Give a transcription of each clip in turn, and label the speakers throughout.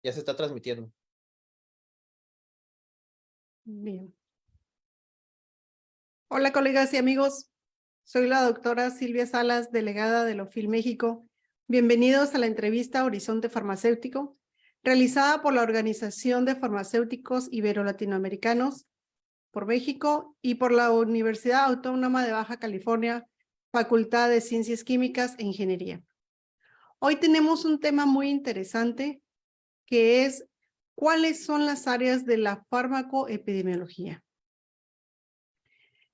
Speaker 1: Ya se está transmitiendo.
Speaker 2: Bien. Hola, colegas y amigos. Soy la doctora Silvia Salas, delegada de Lofil México. Bienvenidos a la entrevista Horizonte Farmacéutico, realizada por la Organización de Farmacéuticos Ibero-Latinoamericanos por México y por la Universidad Autónoma de Baja California, Facultad de Ciencias Químicas e Ingeniería. Hoy tenemos un tema muy interesante que es ¿cuáles son las áreas de la farmacoepidemiología?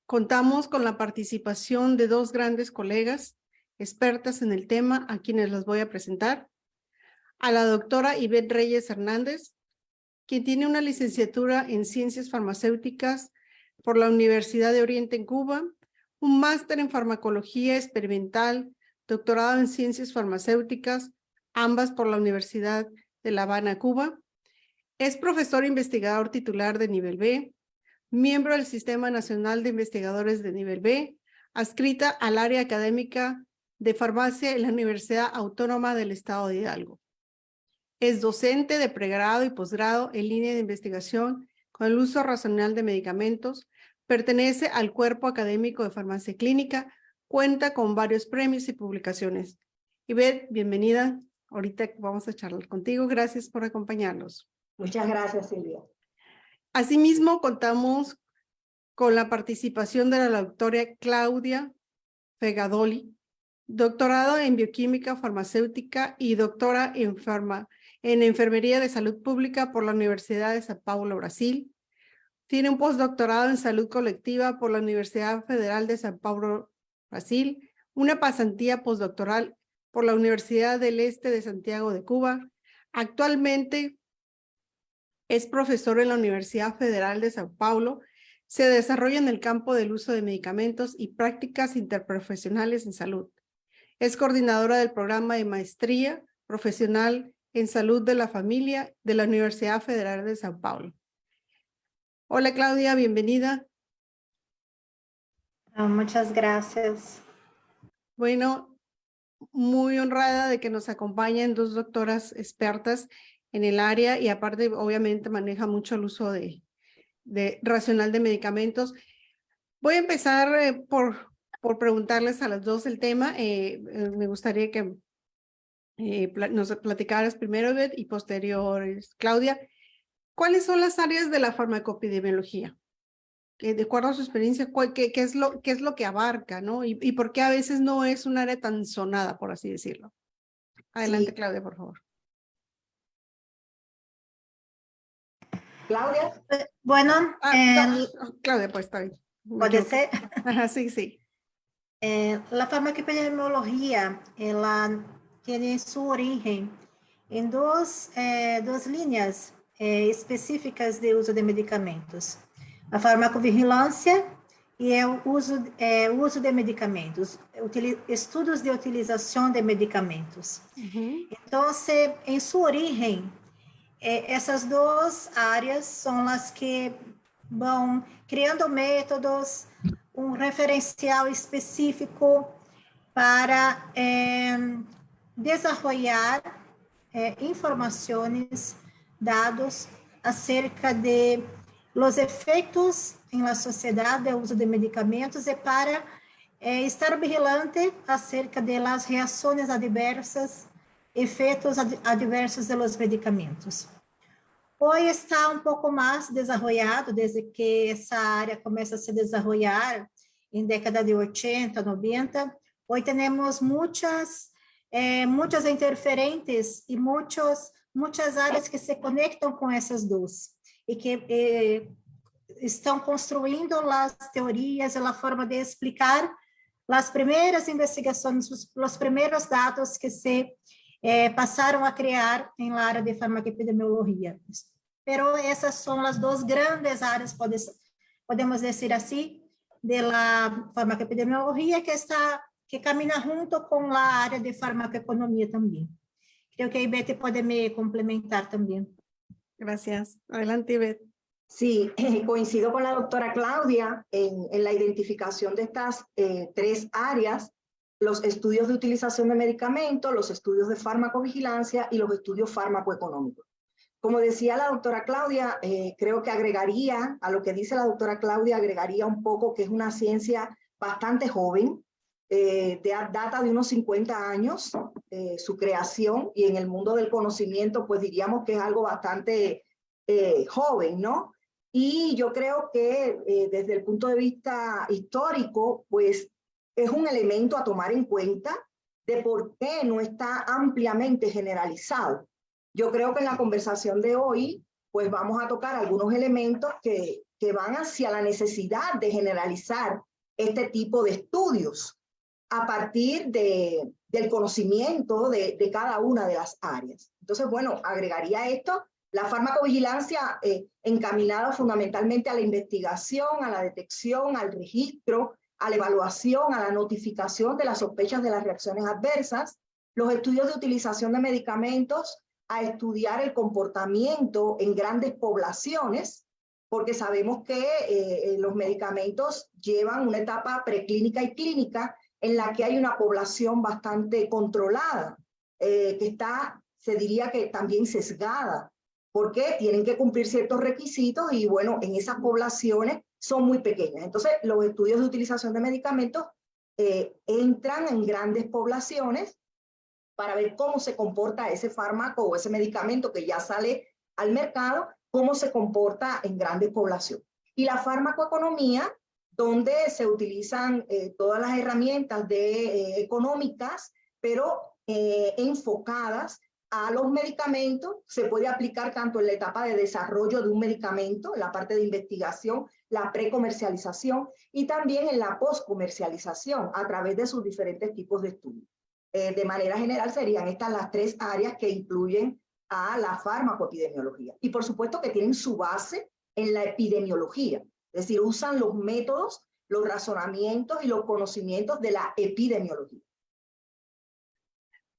Speaker 2: Contamos con la participación de dos grandes colegas, expertas en el tema, a quienes las voy a presentar. A la doctora Ivette Reyes Hernández, quien tiene una licenciatura en Ciencias Farmacéuticas por la Universidad de Oriente en Cuba, un máster en Farmacología Experimental, doctorado en Ciencias Farmacéuticas, ambas por la Universidad de La Habana, Cuba. Es profesor investigador titular de nivel B, miembro del Sistema Nacional de Investigadores de Nivel B, adscrita al área académica de farmacia en la Universidad Autónoma del Estado de Hidalgo. Es docente de pregrado y posgrado en línea de investigación con el uso racional de medicamentos, pertenece al cuerpo académico de farmacia clínica, cuenta con varios premios y publicaciones. Ivette, bienvenida. Ahorita vamos a charlar contigo. Gracias por acompañarnos.
Speaker 3: Muchas gracias, Silvia.
Speaker 2: Asimismo, contamos con la participación de la doctora Claudia Fegadoli, doctorado en bioquímica farmacéutica y doctora en enfermería de salud pública por la Universidad de São Paulo, Brasil. Tiene un postdoctorado en salud colectiva por la Universidad Federal de São Paulo, Brasil, una pasantía postdoctoral por la Universidad del Este de Santiago de Cuba. Actualmente es profesor en la Universidad Federal de São Paulo. Se desarrolla en el campo del uso de medicamentos y prácticas interprofesionales en salud. Es coordinadora del programa de maestría profesional en salud de la familia de la Universidad Federal de São Paulo. Hola, Claudia, bienvenida.
Speaker 3: Muchas gracias.
Speaker 2: Bueno, muy honrada de que nos acompañen dos doctoras expertas en el área y aparte, obviamente, maneja mucho el uso de racional de medicamentos. Voy a empezar por preguntarles a las dos el tema. Me gustaría que nos platicaras primero, Beth, y posteriores, Claudia. ¿Cuáles son las áreas de la farmacopidemiología? De acuerdo a su experiencia, qué es lo que abarca, ¿no? Y por qué a veces no es un área tan sonada, por así decirlo. Adelante, sí. Claudia, por favor.
Speaker 3: Claudia. Bueno,
Speaker 2: Claudia, pues está bien.
Speaker 3: ¿Puede ser?
Speaker 2: Sí, sí.
Speaker 3: La farmacopidemiología tiene su origen en dos líneas específicas de uso de medicamentos. A farmacovigilância e o uso de medicamentos, estudos de utilização de medicamentos. Então, em sua origem, essas duas áreas são as que vão criando métodos, um referencial específico para desenvolver informações, dados acerca de los efeitos em la sociedade do uso de medicamentos e para estar vigilante acerca de las reações adversas, efeitos adversos de los medicamentos. Hoje está um pouco mais desenvolvido, desde que essa área começa a se desenvolver em década de 80, 90. Hoje temos muitas interferentes e muitas áreas que se conectam com essas duas e que estão construindo as teorias e a forma de explicar as primeiras investigações, os primeiros dados que se passaram a criar em la área de farmacoepidemiologia. Pero essas são as duas grandes áreas, podemos dizer assim, de la farmacoepidemiologia que caminha junto com a área de farmacoeconomia também. Creio que a Ivette pode me complementar também.
Speaker 2: Gracias. Adelante, Ivette.
Speaker 4: Sí, coincido con la doctora Claudia en la identificación de estas tres áreas, los estudios de utilización de medicamentos, los estudios de farmacovigilancia y los estudios farmacoeconómicos. Como decía la doctora Claudia, creo que agregaría, a lo que dice la doctora Claudia, agregaría un poco que es una ciencia bastante joven, data de unos 50 años, su creación, y en el mundo del conocimiento, pues diríamos que es algo bastante joven, ¿no? Y yo creo que desde el punto de vista histórico, pues es un elemento a tomar en cuenta de por qué no está ampliamente generalizado. Yo creo que en la conversación de hoy, pues vamos a tocar algunos elementos que van hacia la necesidad de generalizar este tipo de estudios a partir del conocimiento de cada una de las áreas. Entonces, bueno, agregaría esto, la farmacovigilancia encaminada fundamentalmente a la investigación, a la detección, al registro, a la evaluación, a la notificación de las sospechas de las reacciones adversas, los estudios de utilización de medicamentos, a estudiar el comportamiento en grandes poblaciones, porque sabemos que los medicamentos llevan una etapa preclínica y clínica en la que hay una población bastante controlada, que está, se diría que también sesgada, porque tienen que cumplir ciertos requisitos y bueno, en esas poblaciones son muy pequeñas. Entonces, los estudios de utilización de medicamentos entran en grandes poblaciones para ver cómo se comporta ese fármaco o ese medicamento que ya sale al mercado, cómo se comporta en grandes poblaciones. Y la farmacoeconomía, donde se utilizan todas las herramientas económicas, pero enfocadas a los medicamentos. Se puede aplicar tanto en la etapa de desarrollo de un medicamento, en la parte de investigación, la precomercialización, y también en la poscomercialización a través de sus diferentes tipos de estudios. De manera general serían estas las tres áreas que incluyen a la farmacoepidemiología. Y por supuesto que tienen su base en la epidemiología, es decir, usan los métodos, los razonamientos y los conocimientos de la epidemiología.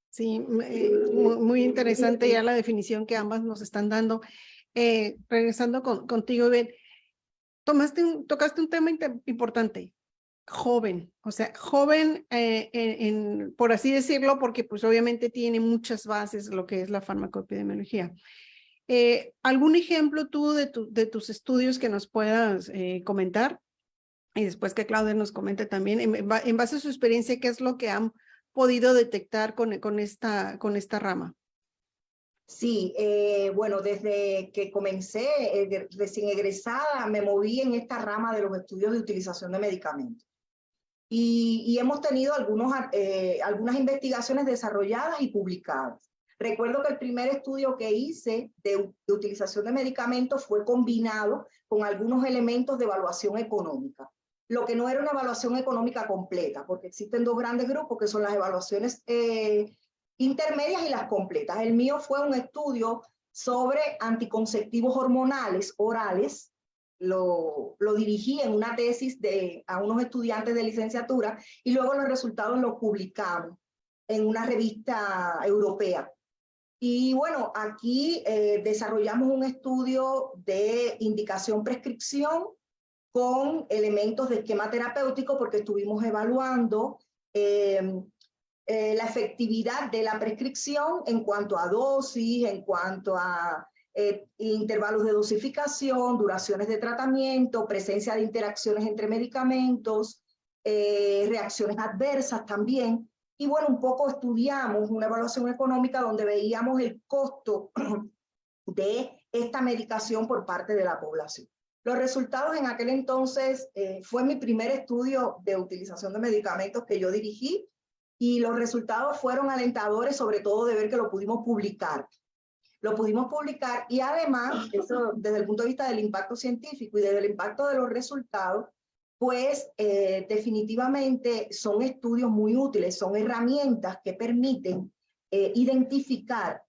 Speaker 2: Sí, muy interesante ya la definición que ambas nos están dando. Regresando contigo, Ivette, tocaste un tema importante, joven, o sea, joven, por así decirlo, porque pues obviamente tiene muchas bases lo que es la farmacoepidemiología. ¿Algún ejemplo tú de tus estudios que nos puedas comentar? Y después que Claudia nos comente también, en base a su experiencia, ¿qué es lo que han podido detectar con esta rama?
Speaker 4: Sí, bueno, desde que comencé, recién egresada, me moví en esta rama de los estudios de utilización de medicamentos. Y hemos tenido algunas investigaciones desarrolladas y publicadas. Recuerdo que el primer estudio que hice de utilización de medicamentos fue combinado con algunos elementos de evaluación económica, lo que no era una evaluación económica completa, porque existen dos grandes grupos que son las evaluaciones intermedias y las completas. El mío fue un estudio sobre anticonceptivos hormonales orales. Lo dirigí en una tesis a unos estudiantes de licenciatura y luego los resultados los publicamos en una revista europea. Y bueno, aquí desarrollamos un estudio de indicación-prescripción con elementos de esquema terapéutico porque estuvimos evaluando la efectividad de la prescripción en cuanto a dosis, en cuanto a intervalos de dosificación, duraciones de tratamiento, presencia de interacciones entre medicamentos, reacciones adversas también. Y bueno, un poco estudiamos una evaluación económica donde veíamos el costo de esta medicación por parte de la población. Los resultados en aquel entonces fue mi primer estudio de utilización de medicamentos que yo dirigí y los resultados fueron alentadores, sobre todo de ver que lo pudimos publicar. Lo pudimos publicar y además, eso desde el punto de vista del impacto científico y desde el impacto de los resultados, pues definitivamente son estudios muy útiles, son herramientas que permiten identificar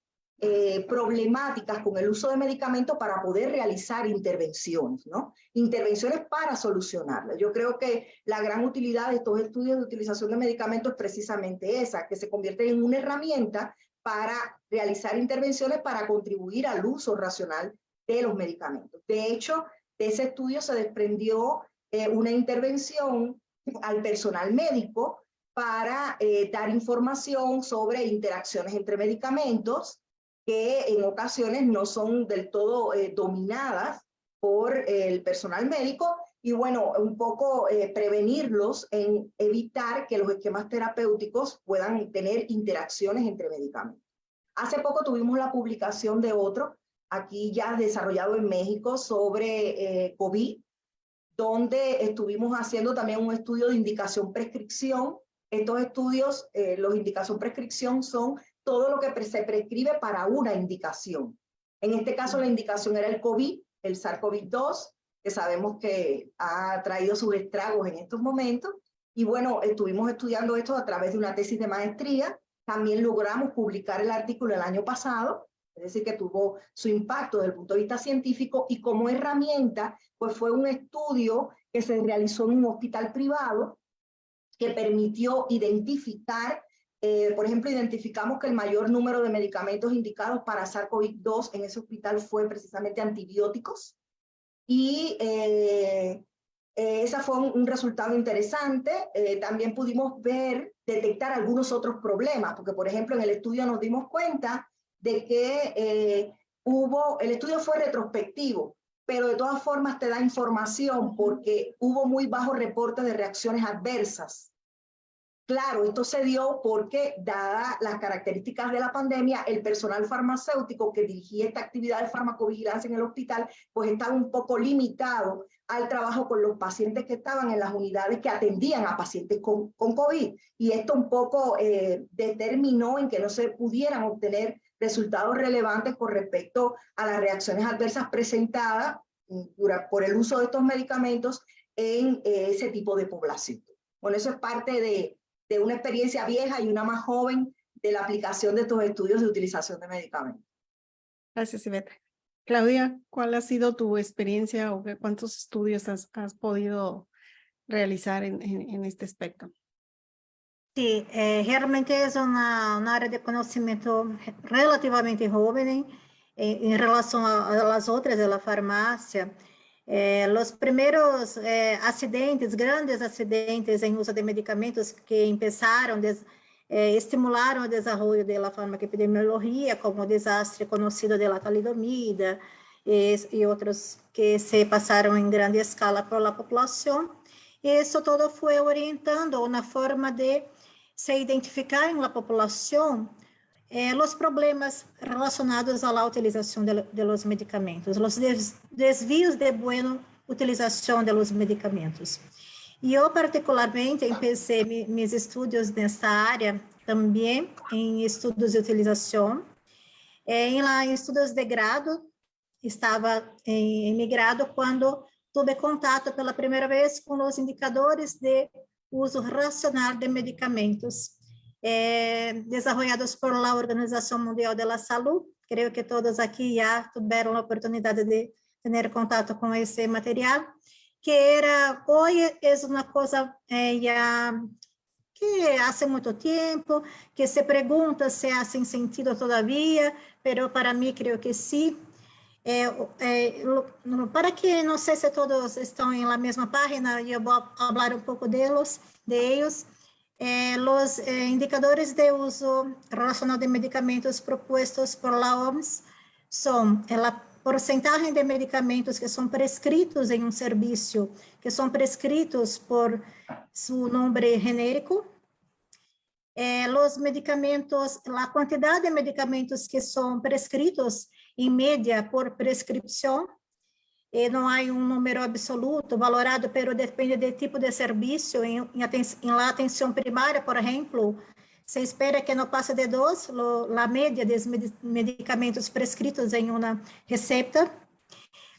Speaker 4: problemáticas con el uso de medicamentos para poder realizar intervenciones, ¿no? Intervenciones para solucionarlas. Yo creo que la gran utilidad de estos estudios de utilización de medicamentos es precisamente esa, que se convierten en una herramienta para realizar intervenciones para contribuir al uso racional de los medicamentos. De hecho, de ese estudio se desprendió una intervención al personal médico para dar información sobre interacciones entre medicamentos que en ocasiones no son del todo dominadas por el personal médico y bueno, un poco prevenirlos en evitar que los esquemas terapéuticos puedan tener interacciones entre medicamentos. Hace poco tuvimos la publicación de otro, aquí ya desarrollado en México, sobre COVID, donde estuvimos haciendo también un estudio de indicación-prescripción. Estos estudios, los indicación-prescripción son todo lo que se prescribe para una indicación. En este caso, la indicación era el COVID, el SARS-CoV-2, que sabemos que ha traído sus estragos en estos momentos. Y bueno, estuvimos estudiando esto a través de una tesis de maestría. También logramos publicar el artículo el año pasado, es decir, que tuvo su impacto desde el punto de vista científico y como herramienta, pues fue un estudio que se realizó en un hospital privado que permitió identificar, por ejemplo, identificamos que el mayor número de medicamentos indicados para SARS-CoV-2 en ese hospital fue precisamente antibióticos y ese fue un resultado interesante. También pudimos detectar algunos otros problemas, porque por ejemplo en el estudio nos dimos cuenta de que el estudio fue retrospectivo, pero de todas formas te da información porque hubo muy bajo reporte de reacciones adversas. Claro, esto se dio porque, dadas las características de la pandemia, el personal farmacéutico que dirigía esta actividad de farmacovigilancia en el hospital, pues estaba un poco limitado al trabajo con los pacientes que estaban en las unidades que atendían a pacientes con COVID. Y esto un poco determinó en que no se pudieran obtener resultados relevantes con respecto a las reacciones adversas presentadas por el uso de estos medicamentos en ese tipo de población. Bueno, eso es parte de una experiencia vieja y una más joven de la aplicación de estos estudios de utilización de medicamentos.
Speaker 2: Gracias, Ivette. Claudia, ¿cuál ha sido tu experiencia o cuántos estudios has podido realizar en este aspecto?
Speaker 3: Sí, realmente es una área de conocimiento relativamente joven en relación a las otras de la farmacia. Los primeros acidentes, grandes acidentes en uso de medicamentos que empezaron, estimularon o desarrollo de la farmacoepidemiologia, como o desastre conocido de la talidomida e outros que se passaram em grande escala por la população. Isso todo foi orientando uma forma de se identificar en la población los problemas relacionados a la utilización de los medicamentos, los desvíos de buena utilización de los medicamentos. Eu, particularmente, empecé mis estudios nessa área também em estudos de utilização. Em estudos de grado, estava em migrado quando tive contato pela primeira vez com os indicadores de uso racional de medicamentos desarrollados por la Organização Mundial de la Salud. Creio que todos aqui já tiveram a oportunidade de ter contato com esse material, que era, hoje é uma coisa já que há muito tempo, que se pergunta se há sentido todavia, pero para mim creio que sim. Para que não sei se todos estão em la mesma página, eu vou falar um pouco de ellos. Los indicadores de uso racional de medicamentos propuestos por la OMS são a porcentagem de medicamentos que são prescritos em um serviço, que são prescritos por seu nome genérico, los medicamentos, a quantidade de medicamentos que são prescritos em média por prescrição, não há um número absoluto valorado, pero depende do tipo de serviço. Em la atenção primária, por exemplo, se espera que não passe de 2, a média dos medicamentos prescritos em uma receita.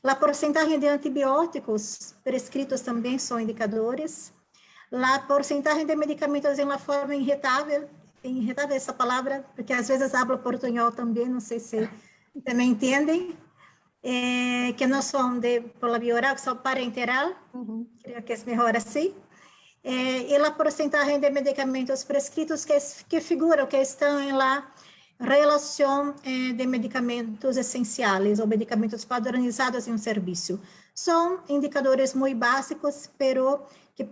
Speaker 3: A porcentagem de antibióticos prescritos também são indicadores. A porcentagem de medicamentos em la forma injetável essa palavra, porque às vezes hablo portunhol também, não sei se também entendem. Que não são por la via oral, que são parenteral, creio que é melhor assim, e a porcentagem de medicamentos prescritos que figuram, que estão em la relação de medicamentos essenciais ou medicamentos padronizados em um serviço. São indicadores muito básicos, pero que,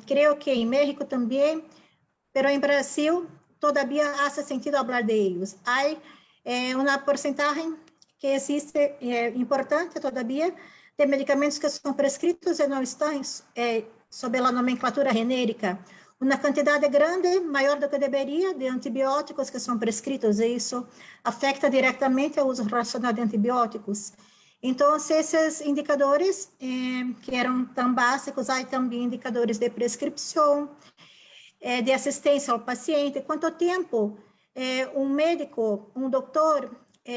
Speaker 3: creio que em México também, pero em Brasil, todavía hace sentido falar de eles. Há uma porcentagem que existe, importante todavia, de medicamentos que são prescritos e não estão sob a nomenclatura genérica. Uma quantidade grande, maior do que deveria, de antibióticos que são prescritos, e isso afeta diretamente o uso racional de antibióticos. Então, esses indicadores, que eram tão básicos, há também indicadores de prescrição, de assistência ao paciente, quanto tempo um médico, um doutor,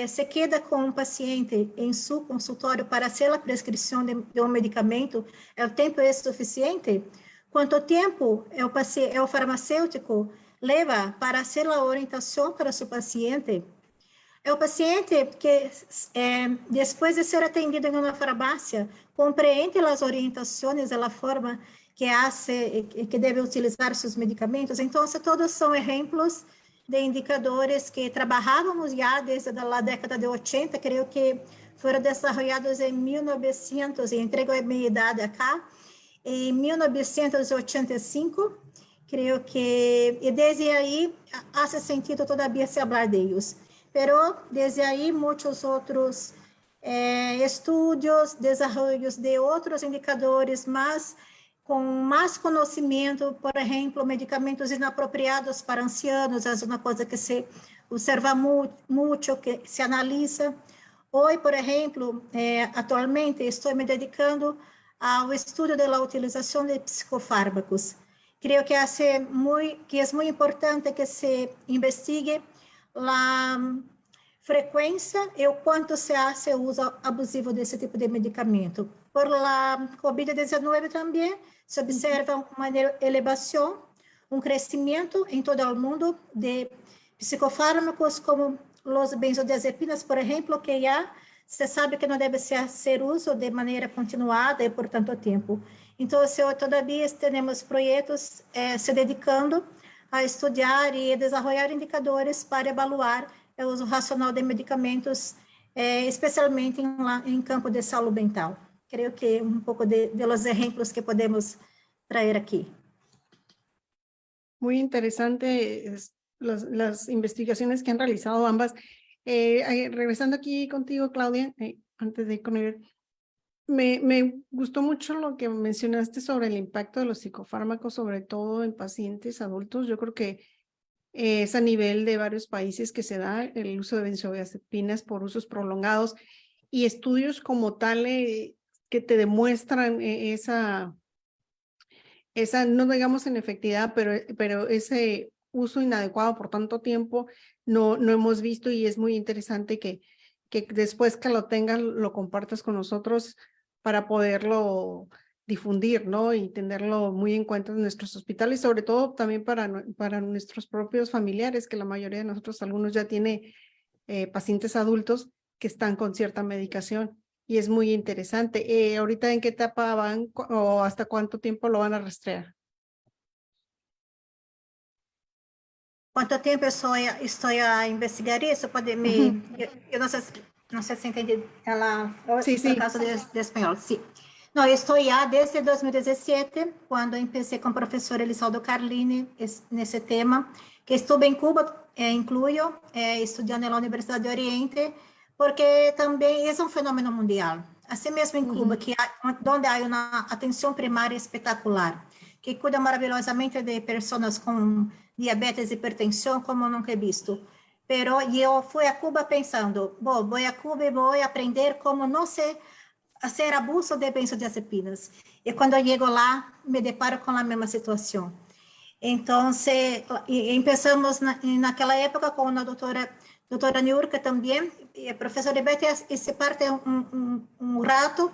Speaker 3: se queda com um paciente em seu consultório para fazer a prescrição de um medicamento, o tempo é suficiente? Quanto tempo o farmacêutico leva para fazer a orientação para seu paciente? O paciente que, depois de ser atendido em uma farmácia, compreende as orientações, a forma que deve utilizar seus medicamentos. Então, todos são exemplos de indicadores que trabalhávamos já desde a década de 80, creio que foram desenvolvidos em 1900, e entrego a minha idade acá, em 1985, creio que, e desde aí, há sentido todavia se falar deles. Pero, desde aí, muitos outros estudos, desenvolvimentos de outros indicadores, mas com mais conhecimento, por exemplo, medicamentos inapropriados para ancianos, é uma coisa que se observa muito, que se analisa. Hoje, por exemplo, atualmente, estou me dedicando ao estudo da utilização de psicofármacos. Creio que é muito importante que se investigue a frequência e o quanto se hace o uso abusivo desse tipo de medicamento. Por la COVID-19 também se observa uma elevação, crescimento em todo o mundo de psicofármacos como os benzodiazepinas, por exemplo, que já se sabe que não deve ser uso de maneira continuada e por tanto tempo. Então, todavia, temos projetos se dedicando a estudar e desenvolver indicadores para avaliar o uso racional de medicamentos, especialmente em campo de saúde mental. Creio que pouco de los exemplos que podemos trazer aqui.
Speaker 2: Muy interesante las investigaciones que han realizado ambas. Regresando aquí contigo, Claudia, antes de ir con Iber, me gustó mucho lo que mencionaste sobre el impacto de los psicofármacos, sobre todo en pacientes adultos. Yo creo que es a nivel de varios países que se da el uso de benzodiazepinas por usos prolongados y estudios como tal que te demuestran esa, no digamos en efectividad, pero ese uso inadecuado por tanto tiempo no hemos visto, y es muy interesante que después que lo tengas lo compartas con nosotros para poderlo difundir, ¿no? Y tenerlo muy en cuenta en nuestros hospitales, sobre todo también para nuestros propios familiares, que la mayoría de nosotros, algunos ya tiene pacientes adultos que están con cierta medicación, y es muy interesante. ¿Ahorita en qué etapa van o hasta cuánto tiempo lo van a rastrear?
Speaker 3: Quanto tempo estou a investigar isso? Pode me... Eu não sei se entendi ela...
Speaker 2: Sí, sí.
Speaker 3: Por causa de espanhol, sim. Não, eu estou já desde 2017, quando comecei com o professor Elisaldo Carlini nesse tema, que estive em Cuba, incluyo, estudando na Universidade de Oriente, porque também é um fenômeno mundial. Assim mesmo em Cuba, onde há uma atenção primária espetacular, que cuida maravilhosamente de pessoas com diabetes e hipertensão, como nunca he visto. Pero eu fui a Cuba pensando, vou a Cuba e vou aprender como não se fazer abuso de benzodiazepinas. E quando eu chego lá, me deparo com a mesma situação. Então, começamos naquela época com a doutora Niurka também, e professor Ibete, e se parte rato,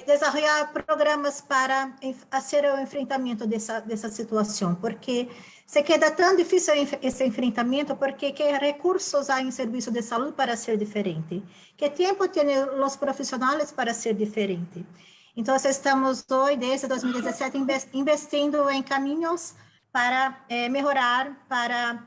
Speaker 3: desenvolver programas para fazer o enfrentamento dessa situação, porque se queda tão difícil esse enfrentamento, porque que recursos há em serviço de saúde para ser diferente? Que tempo têm os profissionais para ser diferente? Então, estamos hoje, desde 2017, investindo em caminhos para melhorar, para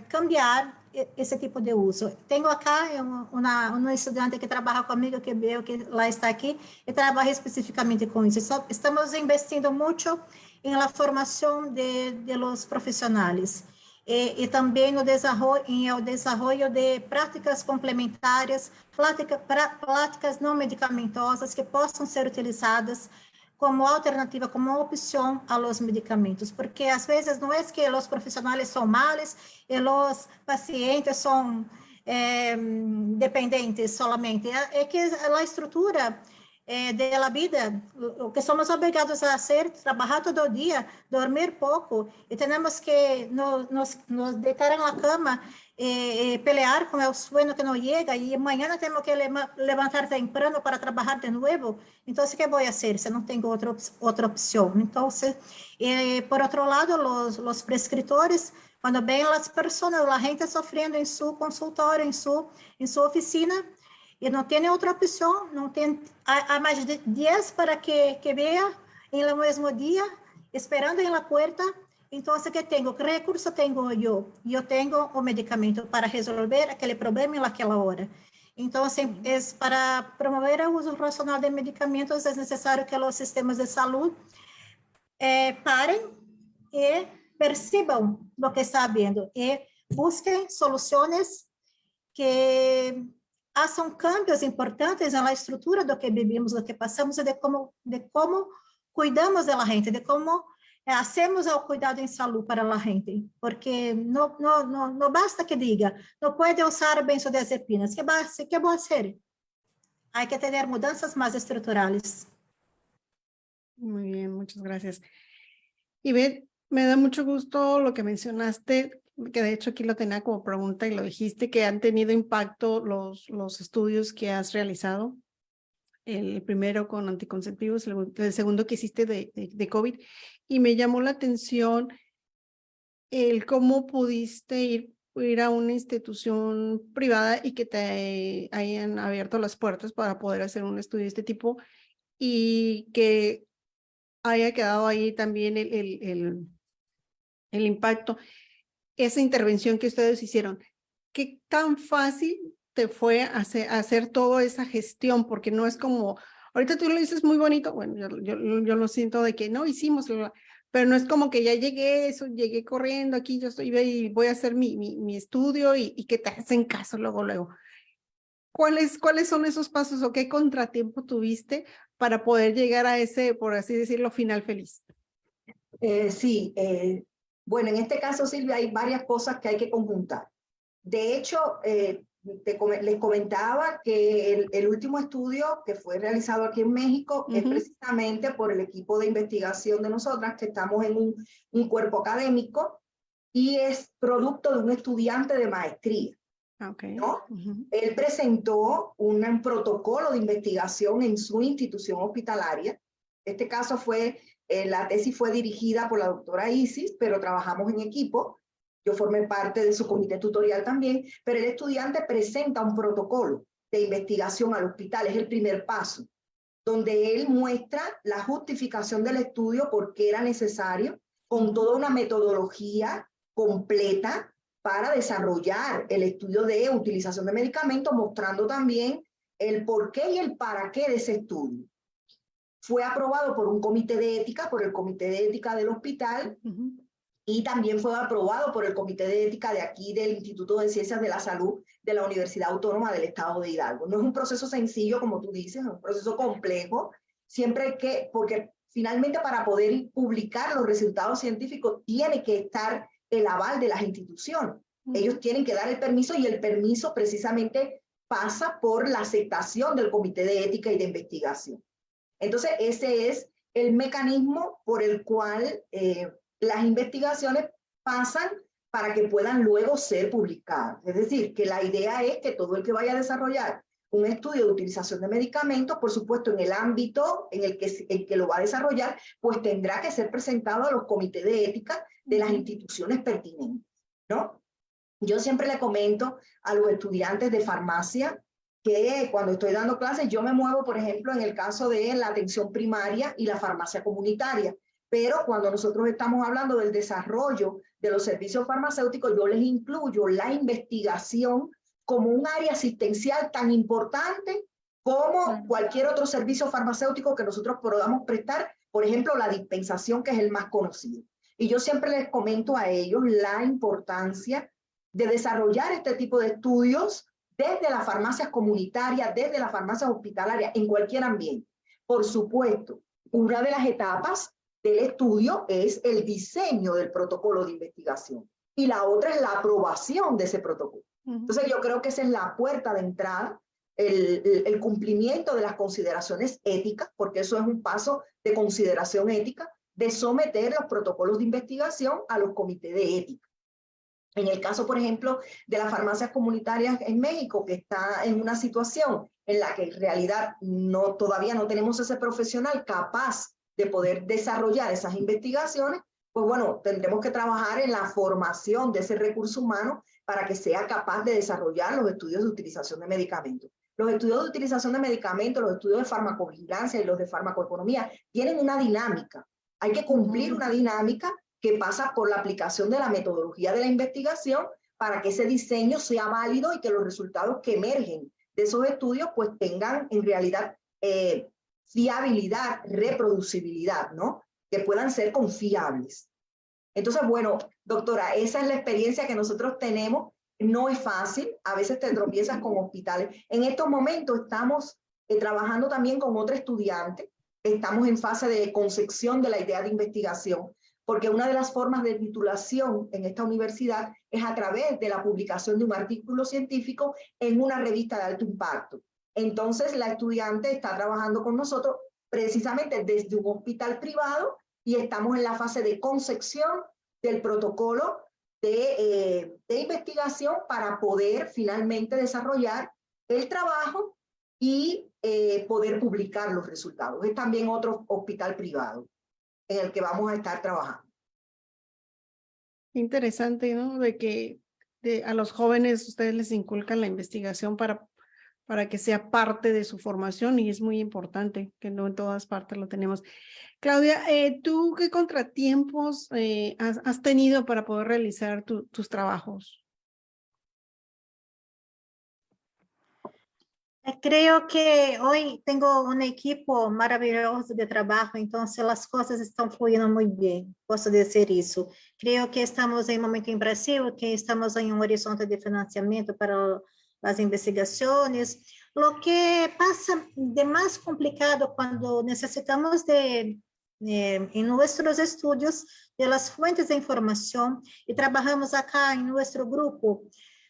Speaker 3: cambiar esse tipo de uso. Tenho acá uma estudante que trabalha comigo, que veo que lá está aqui, e trabalha especificamente com isso. Estamos investindo muito em la formação de los profissionais. e também no desenvolvimento de práticas complementares, práticas não medicamentosas que possam ser utilizadas como alternativa, como opção a los medicamentos, porque às vezes não é que os profissionais são malos e os pacientes são dependentes solamente, é que a estrutura de la vida, o que somos obrigados a hacer, trabajar todo el día, dormir poco, y tenemos que nos deitar en la cama, pelear con el sueño que no llega, y mañana tenemos que levantar temprano para trabajar de nuevo. Entonces, ¿qué voy a hacer si no tengo otra opción? Entonces, por otro lado, los prescriptores, cuando ven las personas, la gente sufriendo en su consultorio, en su oficina, e não tem outra opção, não tem, há mais de 10 para que veja no mesmo dia, esperando na porta. Então, que tenho? Que recurso tenho eu? Eu tenho o medicamento para resolver aquele problema naquela hora. Então, para promover o uso racional de medicamentos, é necessário que os sistemas de saúde parem e percebam o que está havendo e busquem soluções que haçam cambios importantes na estrutura do que vivimos, do que passamos, e de como cuidamos da gente, de como hacemos o cuidado em saúde para a gente, porque não basta que diga, não pode usar benzodiazepinas, que vou fazer? Há que ter mudanças mais estruturais.
Speaker 2: Muy bien, muchas gracias. Ivette, me da mucho gusto lo que mencionaste, que de hecho aquí lo tenía como pregunta y lo dijiste, que han tenido impacto los estudios que has realizado, el primero con anticonceptivos, el segundo que hiciste de COVID, y me llamó la atención el cómo pudiste ir a una institución privada y que te hayan abierto las puertas para poder hacer un estudio de este tipo y que haya quedado ahí también el impacto. Esa intervención que ustedes hicieron, ¿qué tan fácil te fue hacer toda esa gestión? Porque no es como, ahorita tú lo dices muy bonito, bueno, yo lo siento de que no hicimos, pero no es como que ya llegué corriendo aquí, yo estoy y voy a hacer mi estudio y que te hacen caso luego. ¿Cuáles son esos pasos o qué contratiempo tuviste para poder llegar a ese, por así decirlo, final feliz?
Speaker 4: Sí, bueno, en este caso, Silvia, hay varias cosas que hay que conjuntar. De hecho, les comentaba que el último estudio que fue realizado aquí en México es precisamente por el equipo de investigación de nosotras, que estamos en un cuerpo académico, y es producto de un estudiante de maestría.
Speaker 2: Okay.
Speaker 4: ¿No? Él presentó un protocolo de investigación en su institución hospitalaria. Este caso la tesis fue dirigida por la doctora Isis, pero trabajamos en equipo. Yo formé parte de su comité tutorial también, pero el estudiante presenta un protocolo de investigación al hospital, es el primer paso, donde él muestra la justificación del estudio, por qué era necesario, con toda una metodología completa para desarrollar el estudio de utilización de medicamentos, mostrando también el por qué y el para qué de ese estudio. Fue aprobado por un comité de ética, por el comité de ética del hospital, y también fue aprobado por el comité de ética de aquí del Instituto de Ciencias de la Salud de la Universidad Autónoma del Estado de Hidalgo. No es un proceso sencillo, como tú dices, es un proceso complejo, porque finalmente para poder publicar los resultados científicos tiene que estar el aval de las instituciones. Ellos tienen que dar el permiso y el permiso precisamente pasa por la aceptación del Comité de Ética y de Investigación. Entonces, ese es el mecanismo por el cual las investigaciones pasan para que puedan luego ser publicadas. Es decir, que la idea es que todo el que vaya a desarrollar un estudio de utilización de medicamentos, por supuesto, en el ámbito en el que lo va a desarrollar, pues tendrá que ser presentado a los comités de ética de las instituciones pertinentes, ¿no? Yo siempre le comento a los estudiantes de farmacia que cuando estoy dando clases, yo me muevo, por ejemplo, en el caso de la atención primaria y la farmacia comunitaria, pero cuando nosotros estamos hablando del desarrollo de los servicios farmacéuticos, yo les incluyo la investigación como un área asistencial tan importante como cualquier otro servicio farmacéutico que nosotros podamos prestar, por ejemplo, la dispensación, que es el más conocido. Y yo siempre les comento a ellos la importancia de desarrollar este tipo de estudios desde las farmacias comunitarias, desde las farmacias hospitalarias, en cualquier ambiente. Por supuesto, una de las etapas del estudio es el diseño del protocolo de investigación y la otra es la aprobación de ese protocolo. Entonces yo creo que esa es la puerta de entrada, el cumplimiento de las consideraciones éticas, porque eso es un paso de consideración ética, de someter los protocolos de investigación a los comités de ética. En el caso, por ejemplo, de las farmacias comunitarias en México, que está en una situación en la que en realidad todavía no tenemos ese profesional capaz de poder desarrollar esas investigaciones, pues bueno, tendremos que trabajar en la formación de ese recurso humano para que sea capaz de desarrollar los estudios de utilización de medicamentos. Los estudios de utilización de medicamentos, los estudios de farmacovigilancia y los de farmacoeconomía tienen una dinámica. Hay que cumplir una dinámica que pasa por la aplicación de la metodología de la investigación para que ese diseño sea válido y que los resultados que emergen de esos estudios pues tengan en realidad fiabilidad, reproducibilidad, ¿no? Que puedan ser confiables. Entonces, bueno, doctora, esa es la experiencia que nosotros tenemos. No es fácil, a veces te tropiezas con hospitales. En estos momentos estamos trabajando también con otro estudiante, estamos en fase de concepción de la idea de investigación, porque una de las formas de titulación en esta universidad es a través de la publicación de un artículo científico en una revista de alto impacto. Entonces, la estudiante está trabajando con nosotros precisamente desde un hospital privado y estamos en la fase de concepción del protocolo de investigación para poder finalmente desarrollar el trabajo y poder publicar los resultados. Es también otro hospital privado en el que vamos a estar trabajando.
Speaker 2: Interesante, ¿no? De que a los jóvenes ustedes les inculcan la investigación para que sea parte de su formación y es muy importante que no en todas partes lo tenemos. Claudia, ¿tú qué contratiempos has tenido para poder realizar tus trabajos?
Speaker 3: Creo que hoy tengo un equipo maravilloso de trabajo, entonces las cosas están fluyendo muy bien, puedo decir eso. Creo que estamos en un momento en Brasil, que estamos en un horizonte de financiamiento para las investigaciones. Lo que pasa de más complicado cuando necesitamos en nuestros estudios de las fuentes de información y trabajamos acá en nuestro grupo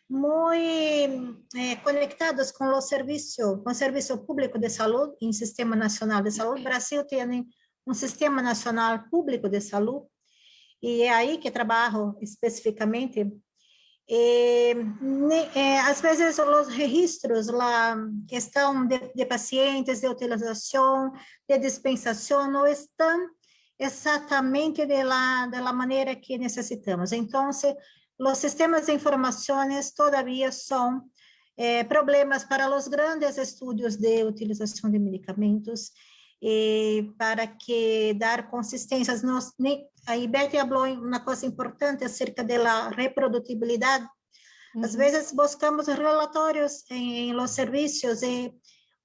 Speaker 3: muy conectados con el servicio público de salud y el Sistema Nacional de Salud. Brasil tiene un Sistema Nacional Público de Salud y es ahí que trabajo específicamente. Às vezes os registros, a questão de pacientes, de utilização, de dispensação, não estão exatamente da maneira que necessitamos. Então, os sistemas de informações todavia são problemas para os grandes estudos de utilização de medicamentos, para que dar consistências. A Ivete falou uma coisa importante acerca da reprodutibilidade. Às vezes buscamos relatórios em los serviços e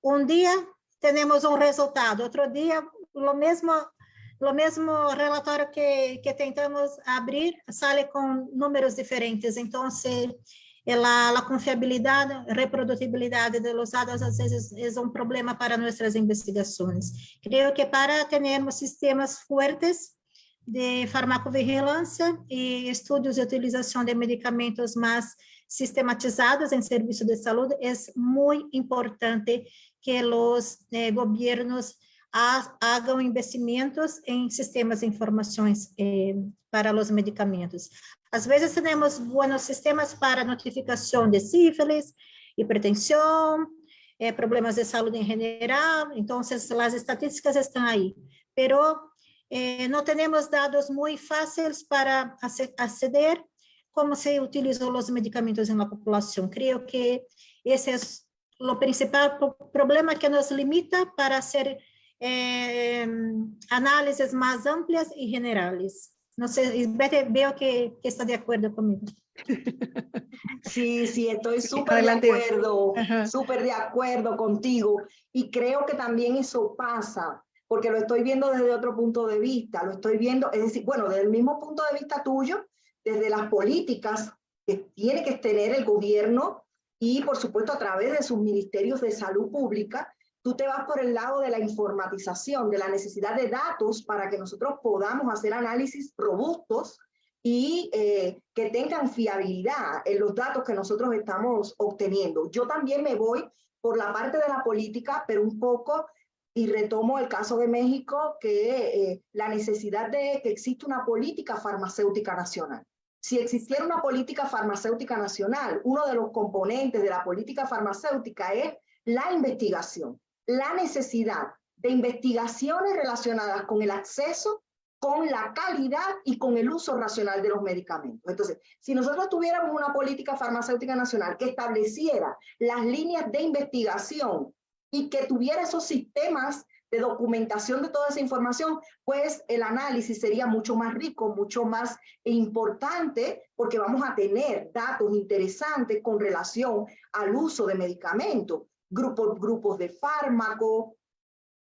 Speaker 3: um dia temos um resultado, outro dia o mesmo relatório que tentamos abrir sale com números diferentes. Então, a confiabilidade, reprodutibilidade de los dados às vezes é um problema para nossas investigações. Creio que para termos sistemas fortes de farmacovigilância e estudos de utilização de medicamentos mais sistematizados em serviço de saúde, é muito importante que os governos hagam investimentos em sistemas de informações para os medicamentos. Às vezes temos bons sistemas para notificação de sífilis, hipertensão, problemas de saúde em geral, então as estatísticas estão aí, pero não temos dados muito fáceis para aceder como se utilizam os medicamentos na população. Creio que esse é o principal problema que nos limita para hacer análises mais amplas e generales. No sé, veo que está de acuerdo conmigo.
Speaker 4: Sí, estoy súper de acuerdo contigo. Y creo que también eso pasa porque lo estoy viendo desde otro punto de vista, lo estoy viendo, es decir, bueno, desde el mismo punto de vista tuyo, desde las políticas que tiene que tener el gobierno y, por supuesto, a través de sus ministerios de salud pública. Tú te vas por el lado de la informatización, de la necesidad de datos para que nosotros podamos hacer análisis robustos y que tengan fiabilidad en los datos que nosotros estamos obteniendo. Yo también me voy por la parte de la política, pero un poco, y retomo el caso de México, que la necesidad de que exista una política farmacéutica nacional. Si existiera una política farmacéutica nacional, uno de los componentes de la política farmacéutica es la investigación, la necesidad de investigaciones relacionadas con el acceso, con la calidad y con el uso racional de los medicamentos. Entonces, si nosotros tuviéramos una política farmacéutica nacional que estableciera las líneas de investigación y que tuviera esos sistemas de documentación de toda esa información, pues el análisis sería mucho más rico, mucho más importante, porque vamos a tener datos interesantes con relación al uso de medicamentos, grupos de fármacos,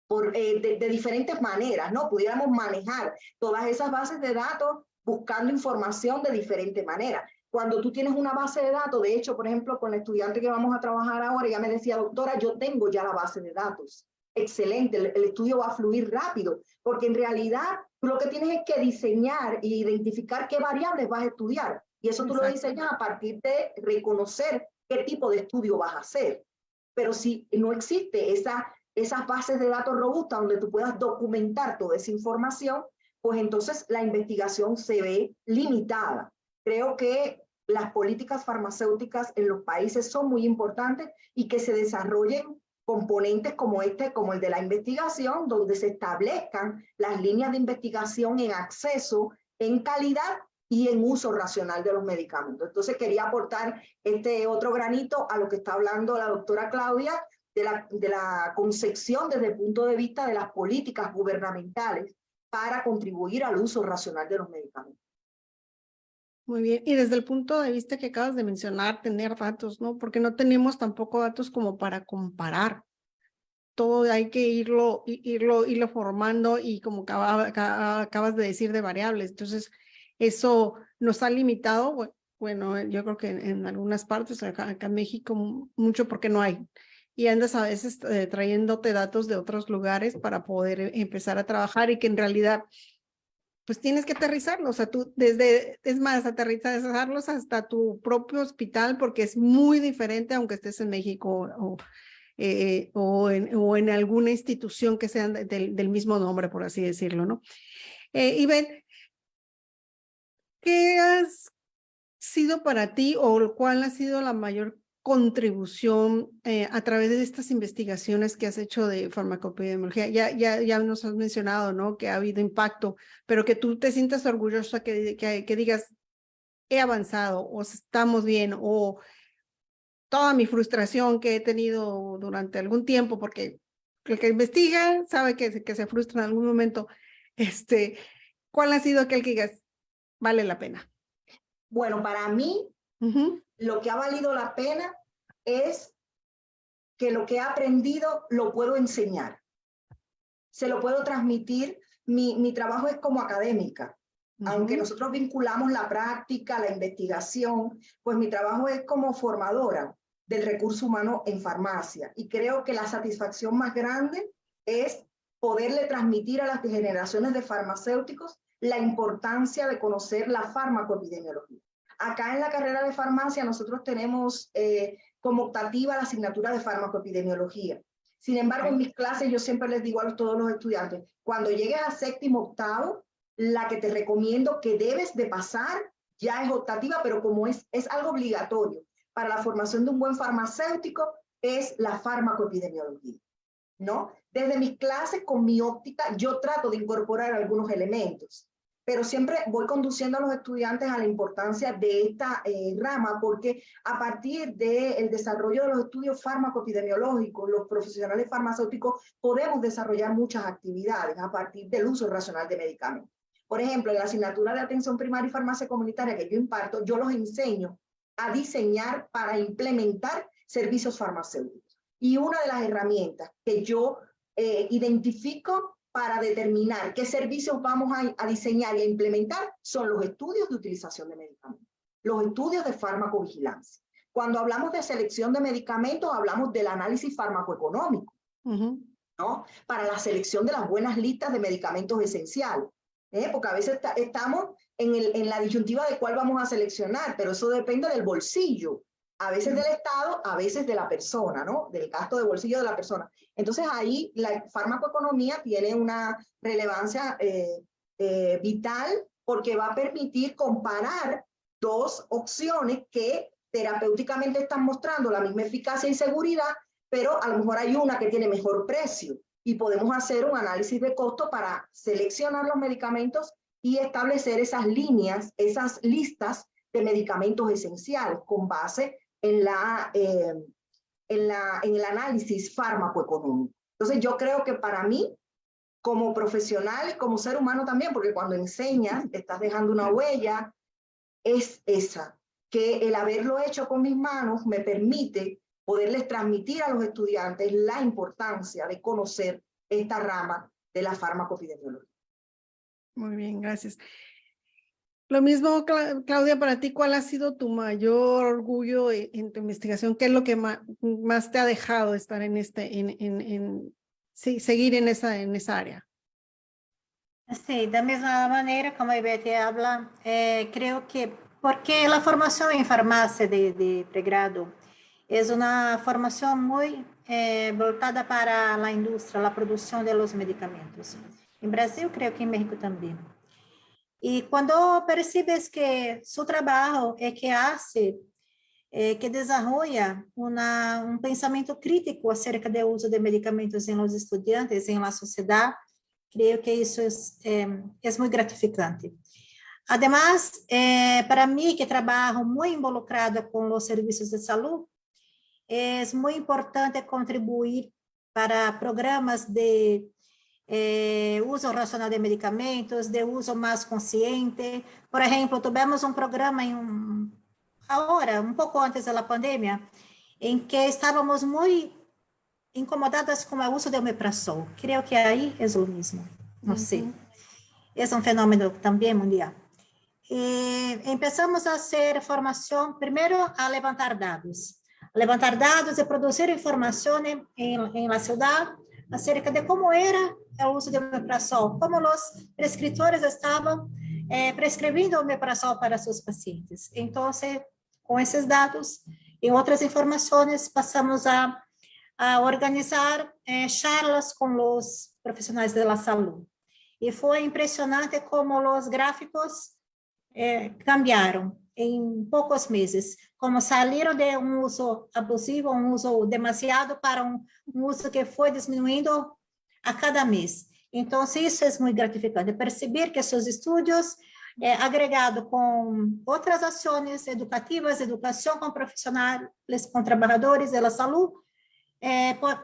Speaker 4: de diferentes maneras, ¿no? Pudiéramos manejar todas esas bases de datos buscando información de diferentes maneras. Cuando tú tienes una base de datos, de hecho, por ejemplo, con la estudiante que vamos a trabajar ahora, ella me decía, doctora, yo tengo ya la base de datos. Excelente, el estudio va a fluir rápido, porque en realidad tú lo que tienes es que diseñar e identificar qué variables vas a estudiar. Y eso tú lo diseñas a partir de reconocer qué tipo de estudio vas a hacer. Pero si no existe esas bases de datos robustas donde tú puedas documentar toda esa información, pues entonces la investigación se ve limitada. Creo que las políticas farmacéuticas en los países son muy importantes y que se desarrollen componentes como como el de la investigación, donde se establezcan las líneas de investigación en acceso, en calidad y en uso racional de los medicamentos. Entonces quería aportar este otro granito a lo que está hablando la doctora Claudia, de la concepción desde el punto de vista de las políticas gubernamentales para contribuir al uso racional de los medicamentos.
Speaker 2: Muy bien, y desde el punto de vista que acabas de mencionar, tener datos, ¿no? Porque no tenemos tampoco datos como para comparar. Todo hay que irlo formando y como acabas de decir de variables. Entonces, eso nos ha limitado, bueno, yo creo que en algunas partes, acá en México, mucho porque no hay. Y andas a veces trayéndote datos de otros lugares para poder empezar a trabajar y que en realidad pues tienes que aterrizarlos, o sea, tú es más, aterrizarlos hasta tu propio hospital porque es muy diferente aunque estés en México o en alguna institución que sean del mismo nombre, por así decirlo, ¿no? Ivette, ¿qué has sido para ti o cuál ha sido la mayor contribución a través de estas investigaciones que has hecho de farmacoepidemiología? Ya nos has mencionado, ¿no? Que ha habido impacto, pero que tú te sientas orgullosa que digas, he avanzado, o estamos bien, o toda mi frustración que he tenido durante algún tiempo, porque el que investiga sabe que se frustra en algún momento. ¿Cuál ha sido aquel que digas, vale la pena?
Speaker 4: Bueno, para mí, lo que ha valido la pena es que lo que he aprendido lo puedo enseñar. Se lo puedo transmitir. Mi trabajo es como académica. Aunque nosotros vinculamos la práctica, la investigación, pues mi trabajo es como formadora del recurso humano en farmacia. Y creo que la satisfacción más grande es poderle transmitir a las generaciones de farmacéuticos la importancia de conocer la farmacoepidemiología. Acá en la carrera de farmacia nosotros tenemos como optativa la asignatura de farmacoepidemiología. Sin embargo, en mis clases yo siempre les digo a todos los estudiantes, cuando llegues a séptimo, octavo, la que te recomiendo que debes de pasar ya es optativa, pero como es algo obligatorio para la formación de un buen farmacéutico, es la farmacoepidemiología, ¿no? Desde mis clases, con mi óptica, yo trato de incorporar algunos elementos, pero siempre voy conduciendo a los estudiantes a la importancia de esta rama, porque a partir del desarrollo de los estudios farmacoepidemiológicos, los profesionales farmacéuticos podemos desarrollar muchas actividades a partir del uso racional de medicamentos. Por ejemplo, en la asignatura de atención primaria y farmacia comunitaria que yo imparto, yo los enseño a diseñar para implementar servicios farmacéuticos. Y una de las herramientas que yo identifico para determinar qué servicios vamos a diseñar y a implementar son los estudios de utilización de medicamentos, los estudios de farmacovigilancia. Cuando hablamos de selección de medicamentos, hablamos del análisis farmacoeconómico, ¿no? Para la selección de las buenas listas de medicamentos esenciales, porque a veces estamos en la disyuntiva de cuál vamos a seleccionar, pero eso depende del bolsillo, a veces del Estado, a veces de la persona, ¿no? Del gasto de bolsillo de la persona. Entonces ahí la farmacoeconomía tiene una relevancia vital porque va a permitir comparar dos opciones que terapéuticamente están mostrando la misma eficacia y seguridad, pero a lo mejor hay una que tiene mejor precio y podemos hacer un análisis de costo para seleccionar los medicamentos y establecer esas líneas, esas listas de medicamentos esenciales con base en el análisis farmacoeconómico. Entonces yo creo que para mí, como profesional y como ser humano también, porque cuando enseñas estás dejando una huella, es esa, que el haberlo hecho con mis manos me permite poderles transmitir a los estudiantes la importancia de conocer esta rama de la farmacopidemiología.
Speaker 2: Muy bien, gracias. Lo mismo, Claudia, para ti, ¿cuál ha sido tu mayor orgullo en tu investigación? ¿Qué es lo que más te ha dejado estar en seguir en esa área?
Speaker 3: Sí, da misma manera como Ivete habla, creo que porque la formación en farmacia de pregrado es una formación muy voltada para la industria, la producción de los medicamentos. En Brasil, creo que en México también. Y cuando percibes que su trabajo es que hace, que desarrolla un pensamiento crítico acerca del uso de medicamentos en los estudiantes, en la sociedad, creo que eso es muy gratificante. Además, para mí, que trabajo muy involucrada con los servicios de salud, es muy importante contribuir para programas de uso racional de medicamentos, de uso más consciente. Por ejemplo, tuvimos un programa ahora, un poco antes de la pandemia, en que estábamos muy incomodadas con el uso de omeprazol. Creo que ahí es lo mismo, no sé. Es un fenómeno también mundial. Empezamos a hacer formación, primero a levantar dados y producir informaciones en la ciudad acerca de cómo era el uso de omeprazol, cómo los prescriptores estaban prescribiendo omeprazol para sus pacientes. Entonces, con esos datos y otras informaciones, pasamos a organizar charlas con los profesionales de la salud. Y fue impresionante cómo los gráficos cambiaron en pocos meses, como salieron de un uso abusivo, un uso demasiado, para un uso que fue disminuyendo a cada mes. Entonces, isso es muy gratificante, perceber que esos estudios, agregado con otras acciones educativas, educación con profesionales, con trabajadores de la salud,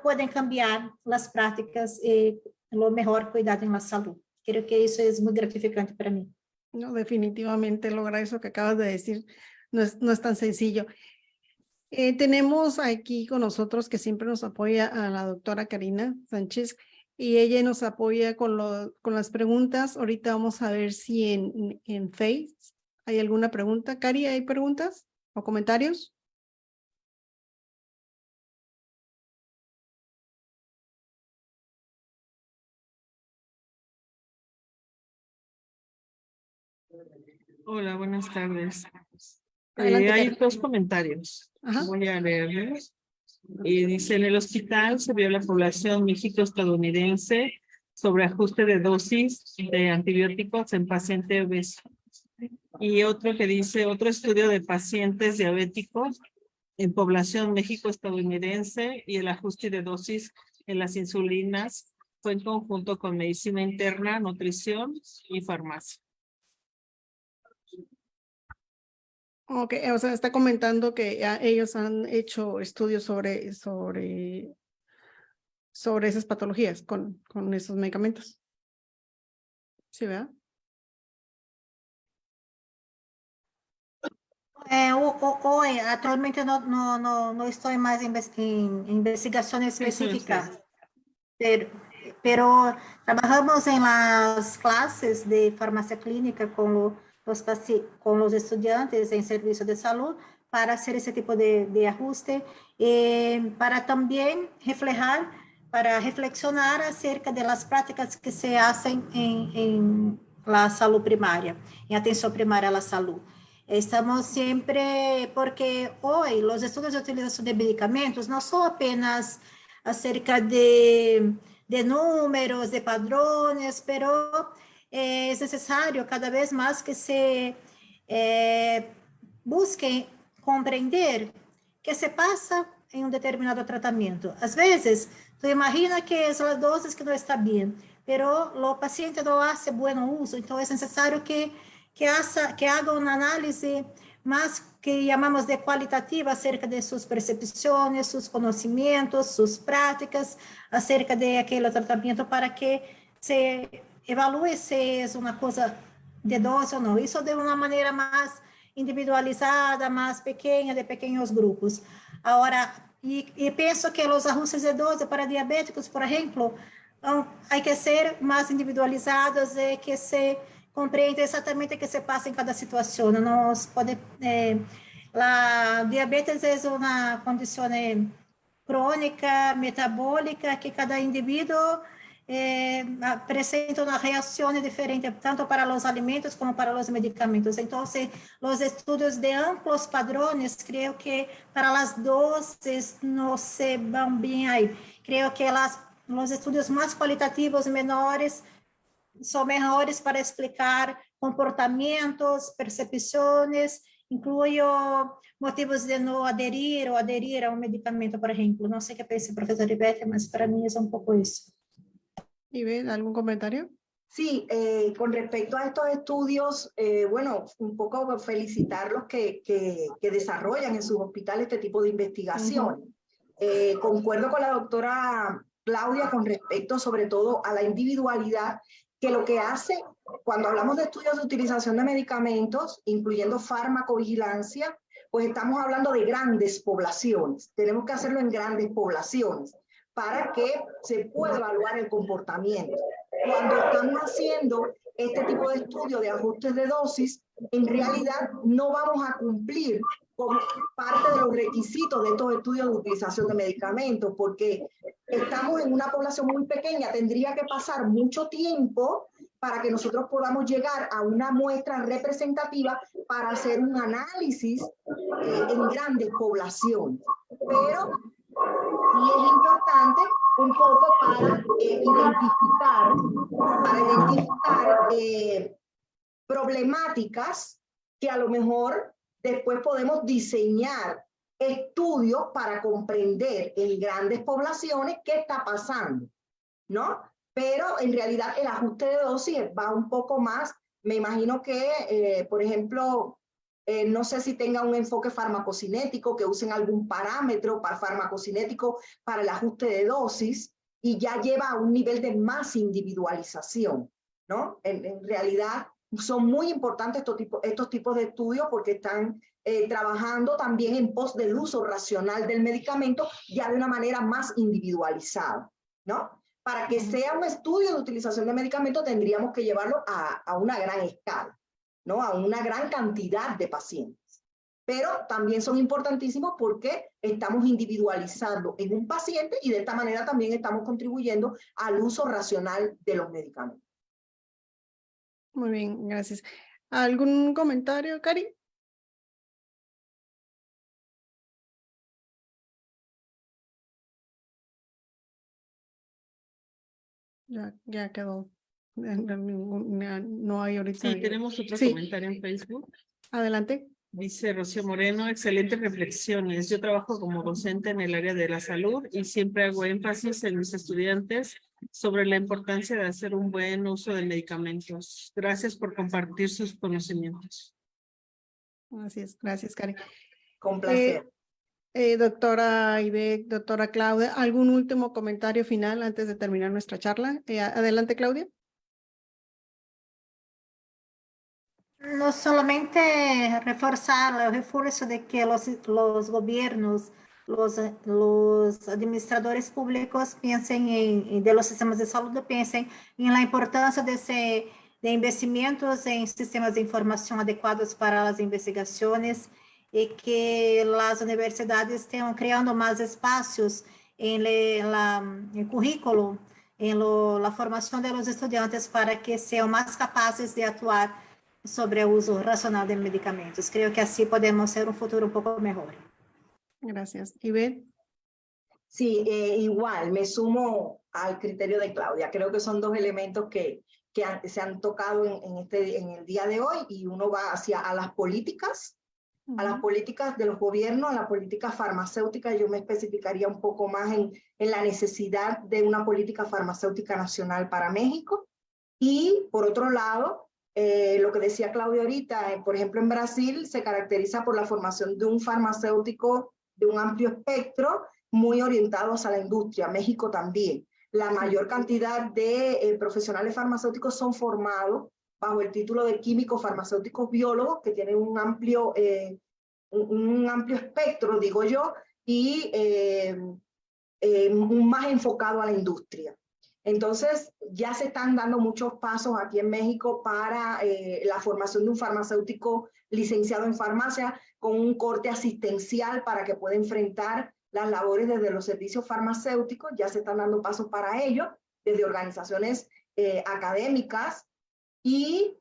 Speaker 3: pueden cambiar las prácticas y lo mejor cuidado en la salud. Creo que eso es muy gratificante para mí.
Speaker 2: No, definitivamente lograr eso que acabas de decir no es tan sencillo. Tenemos aquí con nosotros que siempre nos apoya a la doctora Karina Sánchez y ella nos apoya con las preguntas. Ahorita vamos a ver si en Face hay alguna pregunta. Cari, ¿hay preguntas o comentarios?
Speaker 1: Hola, buenas tardes.
Speaker 2: Adelante,
Speaker 1: Hay
Speaker 2: Karen.
Speaker 1: dos comentarios.
Speaker 2: Ajá.
Speaker 1: Voy a leerlos. Dice, en el hospital se vio la población México-estadounidense sobre ajuste de dosis de antibióticos en paciente obeso. Y otro que dice, otro estudio de pacientes diabéticos en población México-estadounidense y el ajuste de dosis en las insulinas fue en conjunto con medicina interna, nutrición y farmacia.
Speaker 2: Ok, o sea, está comentando que ellos han hecho estudios sobre esas patologías con esos medicamentos. ¿Sí, verdad?
Speaker 3: Hoy, actualmente no estoy más en investigación específica, pero pero trabajamos en las clases de farmacia clínica con con los estudiantes en servicio de salud para hacer ese tipo de ajuste, para también reflejar, para reflexionar acerca de las prácticas que se hacen en la salud primaria, en atención primaria a la salud. Estamos siempre, porque hoy los estudios de utilización de medicamentos no son apenas acerca de números, de padrões, pero es necesario cada vez más que se busque compreender que se pasa en un determinado tratamiento. Às vezes, tú imaginas que es la dosis que no está bien, pero el paciente no hace buen uso, entonces es necesario que haga una análisis más que llamamos de cualitativa acerca de sus percepciones, sus conocimientos, sus prácticas acerca de aquele tratamento para que se evalúe se é uma coisa de dose ou não. Isso de uma maneira mais individualizada, mais pequena, de pequenos grupos. Agora, e penso que os ajustes de dose para diabéticos, por exemplo, há que ser mais individualizados e que se compreenda exatamente o que se passa em cada situação. Nós pode, a diabetes é uma condição crônica, metabólica, que cada indivíduo presenta uma reação diferente, tanto para os alimentos como para os medicamentos. Então, os estudos de amplos padrões, creio que para as doses não se vão bem aí. Creio que os estudos mais qualitativos, menores, são melhores para explicar comportamentos, percepções, incluyo motivos de não aderir ou aderir a um medicamento, por exemplo. Não sei o que pensa o professor Ivete, mas para mim é um pouco isso.
Speaker 2: Ivette, ¿algún comentario?
Speaker 4: Sí, con respecto a estos estudios, bueno, un poco felicitarlos que desarrollan en sus hospitales este tipo de investigación. Concuerdo con la doctora Claudia con respecto sobre todo a la individualidad, que lo que hace cuando hablamos de estudios de utilización de medicamentos, incluyendo farmacovigilancia, pues estamos hablando de grandes poblaciones. Tenemos que hacerlo en grandes poblaciones para que se pueda evaluar el comportamiento. Cuando estamos haciendo este tipo de estudio de ajustes de dosis, en realidad no vamos a cumplir con parte de los requisitos de estos estudios de utilización de medicamentos, porque estamos en una población muy pequeña, tendría que pasar mucho tiempo para que nosotros podamos llegar a una muestra representativa para hacer un análisis en grandes poblaciones. Pero sí es importante un poco para identificar problemáticas que a lo mejor después podemos diseñar estudios para comprender en grandes poblaciones qué está pasando, ¿no? Pero en realidad el ajuste de dosis va un poco más, me imagino que, por ejemplo, no sé si tenga un enfoque farmacocinético, que usen algún parámetro para farmacocinético para el ajuste de dosis y ya lleva a un nivel de más individualización, ¿no? En realidad son muy importantes estos tipos de estudios porque están trabajando también en pos del uso racional del medicamento ya de una manera más individualizada, ¿no? Para que sea un estudio de utilización de medicamentos tendríamos que llevarlo a una gran escala, ¿no? A una gran cantidad de pacientes. Pero también son importantísimos porque estamos individualizando en un paciente y de esta manera también estamos contribuyendo al uso racional de los medicamentos.
Speaker 2: Muy bien, gracias. ¿Algún comentario, Cari? Ya quedó. No hay ahorita.
Speaker 1: Sí, tenemos otro
Speaker 2: Sí.
Speaker 1: comentario en Facebook.
Speaker 2: Adelante.
Speaker 1: Dice Rocío Moreno, excelentes reflexiones. Yo trabajo como docente en el área de la salud y siempre hago énfasis en mis estudiantes sobre la importancia de hacer un buen uso de medicamentos. Gracias por compartir sus conocimientos.
Speaker 2: Así es, gracias, Cari.
Speaker 4: Con placer.
Speaker 2: Doctora Ivette, doctora Claudia, ¿algún último comentario final antes de terminar nuestra charla? Adelante, Claudia.
Speaker 3: No solamente reforzar el refuerzo de que los gobiernos los administradores públicos piensen de los sistemas de salud, piensen en la importancia de investimentos en sistemas de información adecuados para las investigaciones y que las universidades estén creando más espacios en el currículo, en la formación de los estudiantes para que sean más capaces de actuar sobre el uso racional de medicamentos. Creo que así podemos hacer un futuro un poco mejor.
Speaker 2: Gracias. Ivette.
Speaker 4: Sí, igual, me sumo al criterio de Claudia. Creo que son dos elementos que se han tocado en el día de hoy, y uno va a las políticas de los gobiernos, a la política farmacéutica. Yo me especificaría un poco más en la necesidad de una política farmacéutica nacional para México. Y por otro lado, lo que decía Claudia ahorita, por ejemplo, en Brasil se caracteriza por la formación de un farmacéutico de un amplio espectro, muy orientados a la industria. México también. La mayor cantidad de profesionales farmacéuticos son formados bajo el título de químicos farmacéuticos biólogos, que tienen un amplio espectro, digo yo, y más enfocado a la industria. Entonces, ya se están dando muchos pasos aquí en México para la formación de un farmacéutico licenciado en farmacia con un corte asistencial para que pueda enfrentar las labores desde los servicios farmacéuticos. Ya se están dando pasos para ello, desde organizaciones académicas, y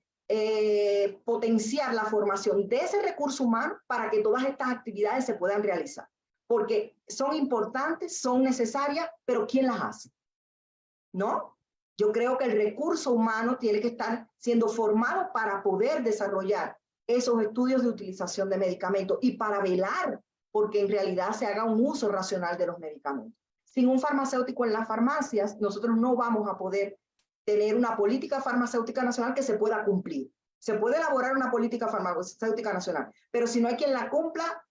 Speaker 4: potenciar la formación de ese recurso humano para que todas estas actividades se puedan realizar. Porque son importantes, son necesarias, pero ¿quién las hace? ¿No? Yo creo que el recurso humano tiene que estar siendo formado para poder desarrollar esos estudios de utilización de medicamentos y para velar porque en realidad se haga un uso racional de los medicamentos. Sin un farmacéutico en las farmacias, nosotros no vamos a poder tener una política farmacéutica nacional que se pueda cumplir. Se puede elaborar una política farmacéutica nacional, pero si no hay quien la cumpla,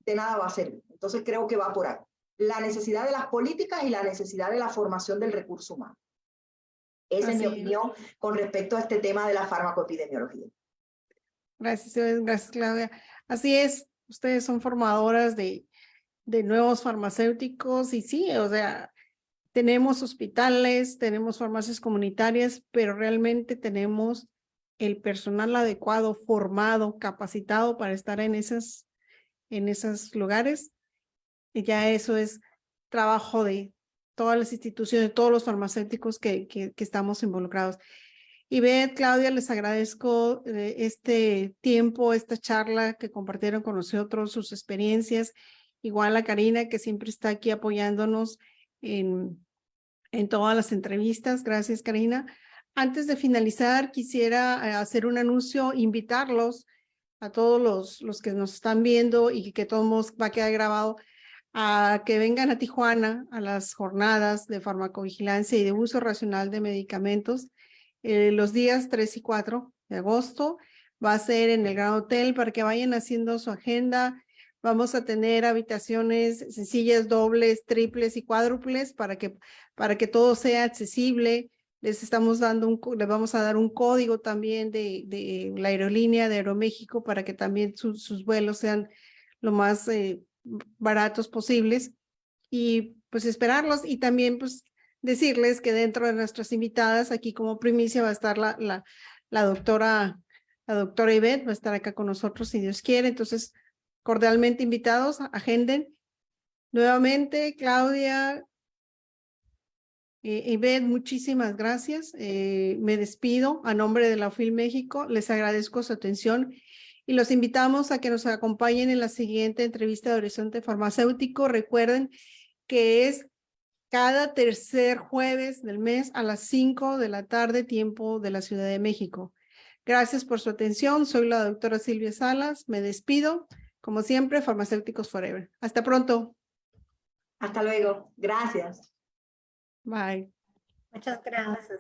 Speaker 4: de nada va a servir. Entonces creo que va por ahí. La necesidad de las políticas y la necesidad de la formación del recurso humano. Esa es mi opinión con respecto a este tema de la farmacoepidemiología.
Speaker 2: Gracias, Ivette. Gracias, Claudia. Así es, ustedes son formadoras de nuevos farmacéuticos y sí, o sea, tenemos hospitales, tenemos farmacias comunitarias, pero realmente tenemos el personal adecuado, formado, capacitado para estar en esos lugares. Y ya eso es trabajo de todas las instituciones, de todos los farmacéuticos que estamos involucrados. Ivette, Claudia, les agradezco este tiempo, esta charla que compartieron con nosotros, sus experiencias. Igual a Karina, que siempre está aquí apoyándonos en todas las entrevistas. Gracias, Karina. Antes de finalizar, quisiera hacer un anuncio, invitarlos a todos los que nos están viendo y que todos va a quedar grabado, a que vengan a Tijuana a las jornadas de farmacovigilancia y de uso racional de medicamentos los días 3 y 4 de agosto. Va a ser en el Gran Hotel para que vayan haciendo su agenda. Vamos a tener habitaciones sencillas, dobles, triples y cuádruples para que todo sea accesible. Les vamos a dar un código también de la aerolínea de Aeroméxico para que también sus vuelos sean lo más baratos posibles, y pues esperarlos. Y también pues decirles que dentro de nuestras invitadas, aquí como primicia va a estar la doctora Ivette, va a estar acá con nosotros si Dios quiere. Entonces, cordialmente invitados, agenden. Nuevamente, Claudia, Ivette, muchísimas gracias. Me despido a nombre de la UFIL México. Les agradezco su atención y los invitamos a que nos acompañen en la siguiente entrevista de Horizonte Farmacéutico. Recuerden que es cada tercer jueves del mes a las 5 de la tarde, tiempo de la Ciudad de México. Gracias por su atención. Soy la doctora Silvia Salas. Me despido. Como siempre, Farmacéuticos Forever. Hasta pronto.
Speaker 4: Hasta luego. Gracias.
Speaker 2: Bye.
Speaker 3: Muchas gracias.